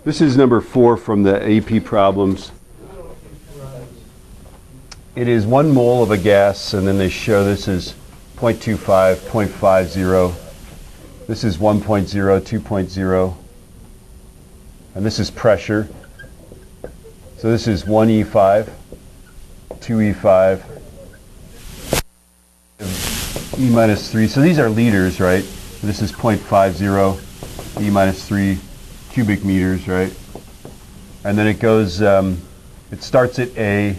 This is number 4 from the AP problems. It is 1 mole of a gas, and then they show this is 0.25, 0.50. This is 1.0, 2.0. And this is pressure. So this is 1E5, 2E5, E minus 3. So these are liters, right? So this is 0.50, E minus 3 cubic meters, right? And then it goes, it starts at A,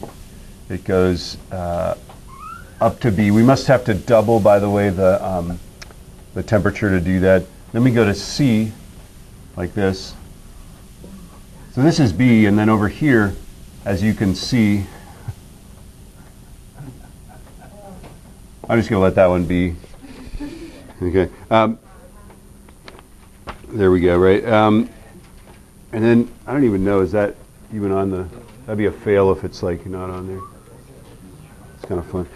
it goes up to B. We must have to double, by the way, the temperature to do that. Then we go to C, like this. So this is B, and then over here, as you can see, I'm just going to let that one be. Okay. There we go, right? And then, I don't even know, is that even on the, that'd be a fail if it's like not on there. It's kind of fun.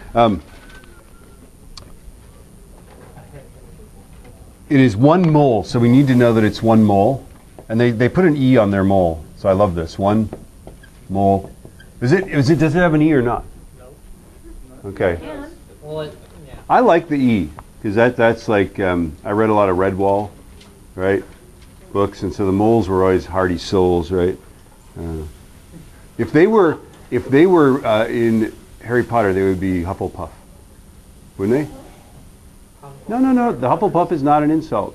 It is 1 mole, so we need to know that it's 1 mole. And they put an E on their mole, so I love this. 1 mole. Does it have an E or not? No. Okay. I like the E, because that's like, I read a lot of Redwall, right? Books, and so the moles were always hardy souls, right? If they were in Harry Potter, they would be Hufflepuff, wouldn't they? No. The Hufflepuff is not an insult.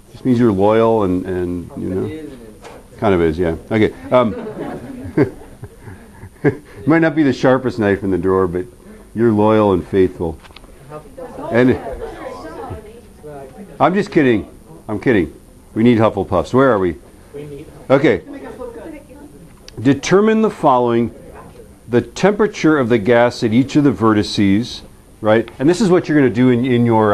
It just means you're loyal and you know, kind of is, yeah. Okay. Might not be the sharpest knife in the drawer, but you're loyal and faithful. And I'm just kidding. I'm kidding. We need Hufflepuffs. Where are we? Okay. Determine the following: the temperature of the gas at each of the vertices, right? And this is what you're going to do in your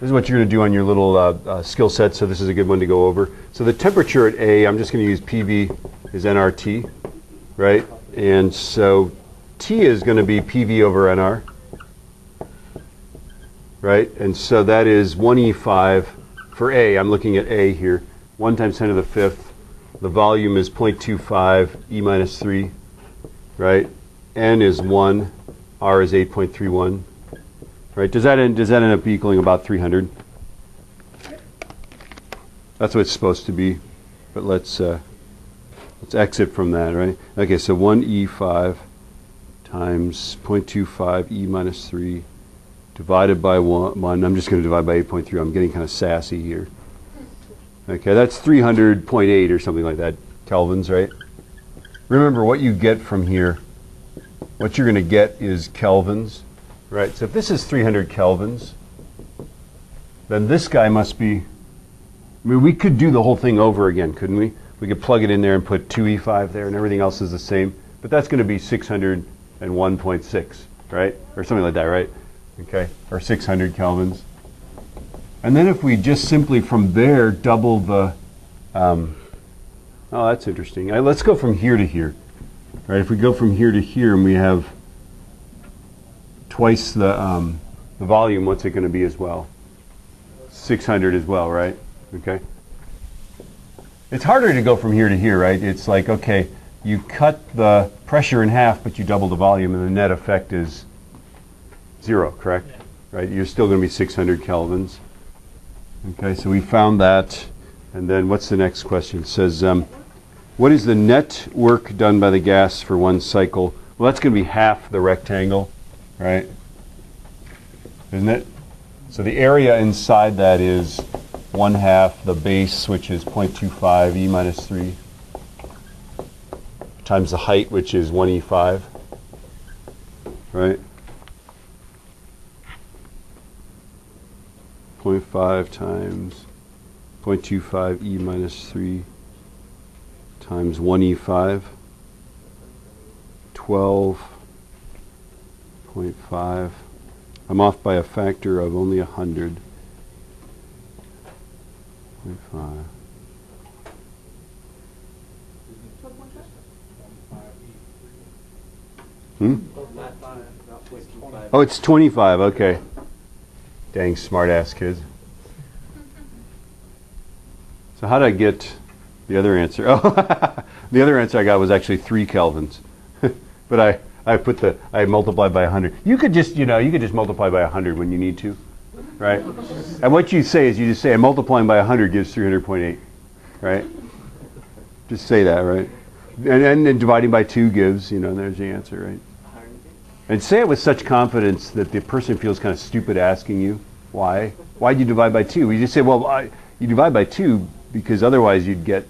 this is what you're going to do on your little skill set. So this is a good one to go over. So the temperature at A, I'm just going to use PV is nRT, right? And so T is going to be PV over nR, right? And so that is 1E5 for A. I'm looking at A here. 1 times 10 to the 5th. The volume is 0.25, E minus 3, right? N is 1, R is 8.31, right? Does that end up equaling about 300? That's what it's supposed to be, but let's exit from that, right? Okay, so 1E5 times 0.25 E minus 3 divided by 1. I'm just going to divide by 8.3. I'm getting kind of sassy here. Okay, that's 300.8 or something like that, kelvins, right? Remember, what you get from here, what you're going to get is kelvins, right? So if this is 300 kelvins, then this guy must be, I mean, we could do the whole thing over again, couldn't we? We could plug it in there and put 2E5 there and everything else is the same, but that's going to be 601.6, right? Or something like that, right? Okay, or 600 kelvins. And then if we just simply from there double the, oh, that's interesting. Let's go from here to here. Right, if we go from here to here and we have twice the volume, what's it going to be as well? 600 as well, right? Okay. It's harder to go from here to here, right? It's like, okay, you cut the pressure in half, but you double the volume, and the net effect is 0, correct? Yeah. Right, you're still going to be 600 kelvins. Okay, so we found that. And then what's the next question? It says, what is the net work done by the gas for 1 cycle? Well, that's going to be half the rectangle, right? Isn't it? So the area inside that is 1/2 the base, which is 0.25 E minus 3, times the height, which is 1E5, right? 0.5 times 0.25 E minus 3 times 1E5, 12.5. I'm off by a factor of only 100. 0.5. Oh, it's 25, okay. Dang smart-ass kids. So how did I get The other answer, the other answer I got was actually 3 kelvins. But I multiplied by 100. You could just multiply by 100 when you need to, right? And what you say is you just say, multiplying by 100 gives 300.8, right? Just say that, right? And then dividing by 2 gives, there's the answer, right? And say it with such confidence that the person feels kind of stupid asking you, why? Why'd you divide by 2? You just say, well, you divide by 2 because otherwise you'd get,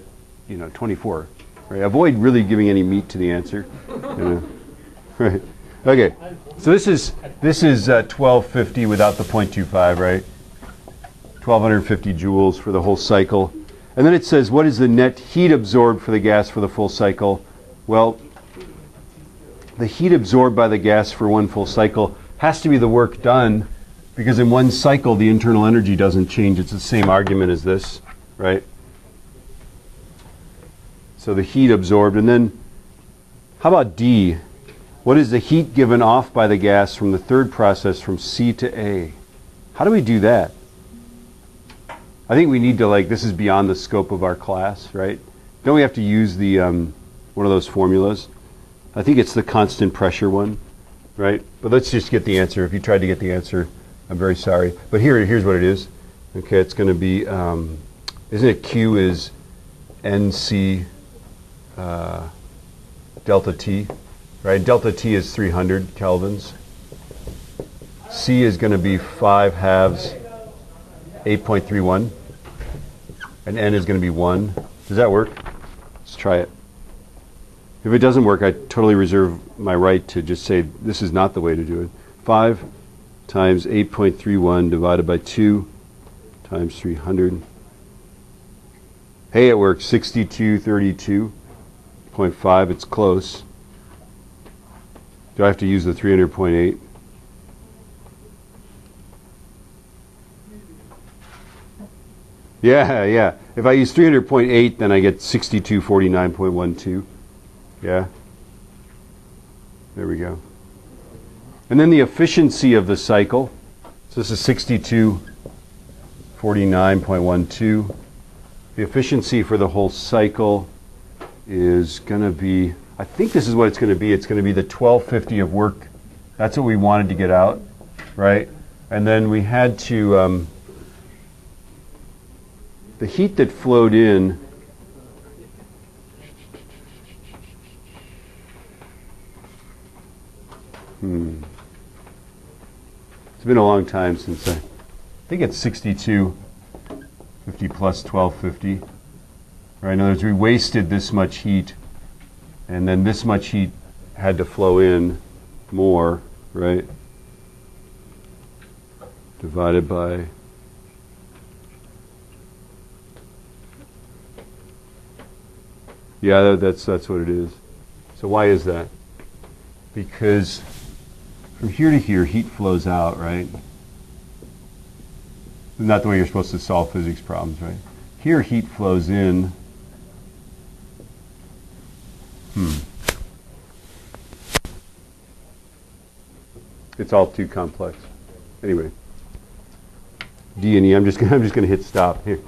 24. Right? Avoid really giving any meat to the answer. Right. Okay. So this is 1250 without the 0.25, right? 1250 joules for the whole cycle. And then it says, what is the net heat absorbed for the gas for the full cycle? Well, the heat absorbed by the gas for one full cycle has to be the work done, because in one cycle the internal energy doesn't change. It's the same argument as this, right? So the heat absorbed. And then how about D? What is the heat given off by the gas from the third process from C to A? How do we do that? I think we need to, this is beyond the scope of our class, right? Don't we have to use the one of those formulas? I think it's the constant pressure one, right? But let's just get the answer. If you tried to get the answer, I'm very sorry. But here's what it is. Okay, it's going to be, isn't it Q is NC delta T, right? Delta T is 300 kelvins. C is going to be 5 halves 8.31. And N is going to be 1. Does that work? Let's try it. If it doesn't work, I totally reserve my right to just say this is not the way to do it. 5 times 8.31 divided by 2 times 300. Hey, it works. 6232.5. It's close. Do I have to use the 300.8? Yeah. If I use 300.8, then I get 6249.12. Yeah. There we go. And then the efficiency of the cycle. So this is 6249.12. The efficiency for the whole cycle is going to be, I think this is what it's going to be. It's going to be the 1250 of work. That's what we wanted to get out, right? And then we had to, the heat that flowed in, it's been a long time since I think it's 6250 plus 1250. Right? In other words, we wasted this much heat, and then this much heat had to flow in more, right? Divided by that's what it is. So why is that? Because from here to here, heat flows out, right? Not the way you're supposed to solve physics problems, right? Here, heat flows in. It's all too complex. Anyway, D and E. I'm just gonna hit stop here.